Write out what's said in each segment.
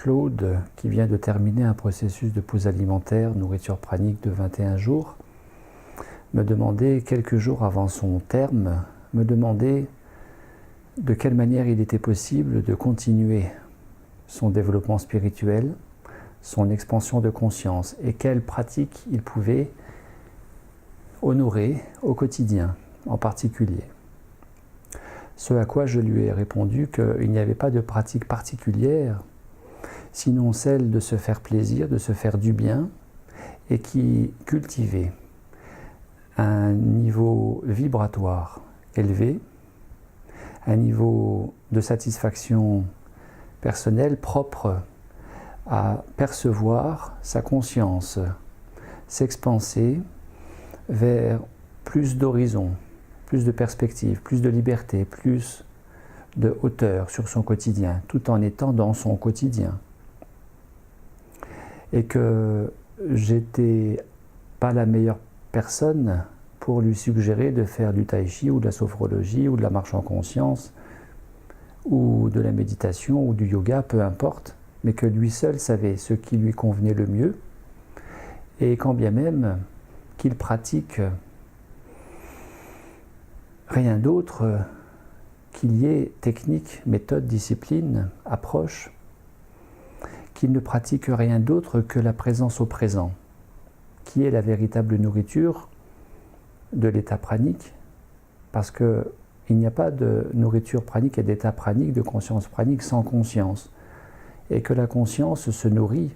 Claude, qui vient de terminer un processus de pause alimentaire, nourriture pranique de 21 jours, me demandait, quelques jours avant son terme, me demandait de quelle manière il était possible de continuer son développement spirituel, son expansion de conscience, et quelles pratiques il pouvait honorer au quotidien en particulier. Ce à quoi je lui ai répondu qu'il n'y avait pas de pratique particulière, sinon celle de se faire plaisir, de se faire du bien, et qui cultivait un niveau vibratoire élevé, un niveau de satisfaction personnelle propre à percevoir sa conscience s'expanser vers plus d'horizons, plus de perspectives, plus de liberté, plus de hauteur sur son quotidien, tout en étant dans son quotidien. Et que j'étais pas la meilleure personne pour lui suggérer de faire du tai chi ou de la sophrologie ou de la marche en conscience ou de la méditation ou du yoga, peu importe, mais que lui seul savait ce qui lui convenait le mieux, et quand bien même qu'il pratique rien d'autre qu'il y ait technique, méthode, discipline, approche, qu'il ne pratique rien d'autre que la présence au présent, qui est la véritable nourriture de l'état pranique, parce qu'il n'y a pas de nourriture pranique et d'état pranique, de conscience pranique sans conscience, et que la conscience se nourrit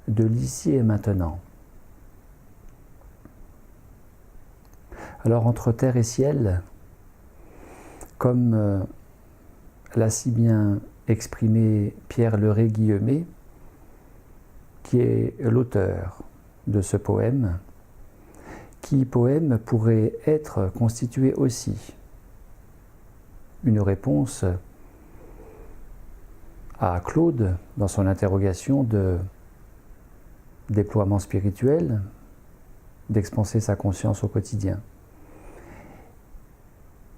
de l'ici et maintenant. Alors entre terre et ciel, comme l'a si bien exprimé Pierre Leray-Guillemet, qui est l'auteur de ce poème, qui poème pourrait être constitué aussi une réponse à Claude dans son interrogation de déploiement spirituel, d'expanser sa conscience au quotidien.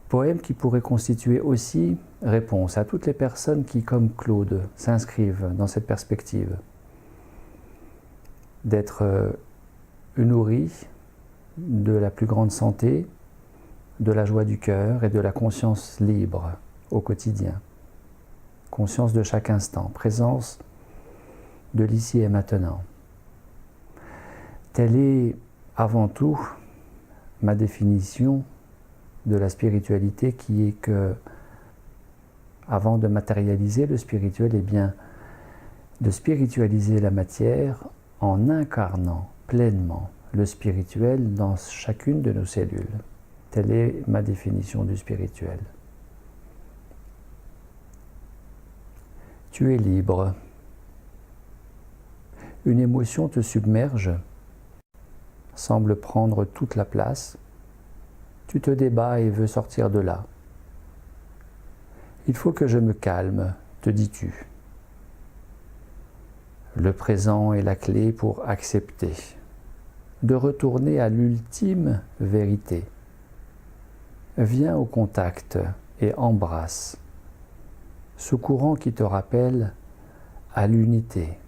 Poème qui pourrait constituer aussi réponse à toutes les personnes qui, comme Claude, s'inscrivent dans cette perspective d'être nourries de la plus grande santé, de la joie du cœur et de la conscience libre au quotidien. Conscience de chaque instant, présence de l'ici et maintenant. Telle est avant tout ma définition de la spiritualité, qui est que, avant de matérialiser le spirituel, eh bien, de spiritualiser la matière en incarnant pleinement le spirituel dans chacune de nos cellules. Telle est ma définition du spirituel. Tu es libre. Une émotion te submerge, semble prendre toute la place. Tu te débats et veux sortir de là. Il faut que je me calme, te dis-tu. Le présent est la clé pour accepter, de retourner à l'ultime vérité. Viens au contact et embrasse ce courant qui te rappelle à l'unité.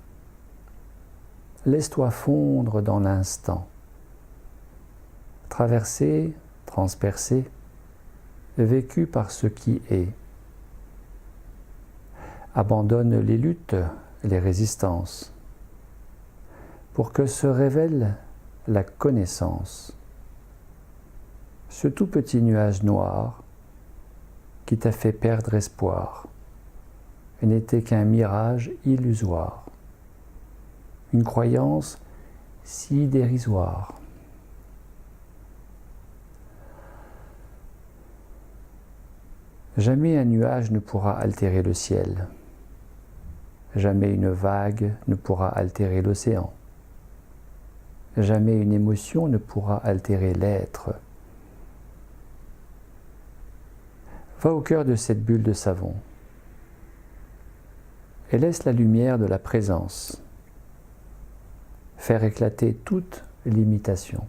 Laisse-toi fondre dans l'instant, traverser, transpercé, vécu par ce qui est. Abandonne les luttes, les résistances, pour que se révèle la connaissance. Ce tout petit nuage noir qui t'a fait perdre espoir n'était qu'un mirage illusoire, une croyance si dérisoire. Jamais un nuage ne pourra altérer le ciel. Jamais une vague ne pourra altérer l'océan. Jamais une émotion ne pourra altérer l'être. Va au cœur de cette bulle de savon et laisse la lumière de la présence faire éclater toute limitation.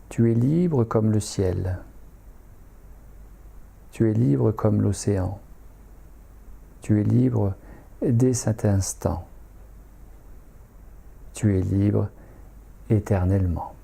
Tu es libre comme le ciel. Tu es libre comme l'océan. Tu es libre dès cet instant, tu es libre éternellement.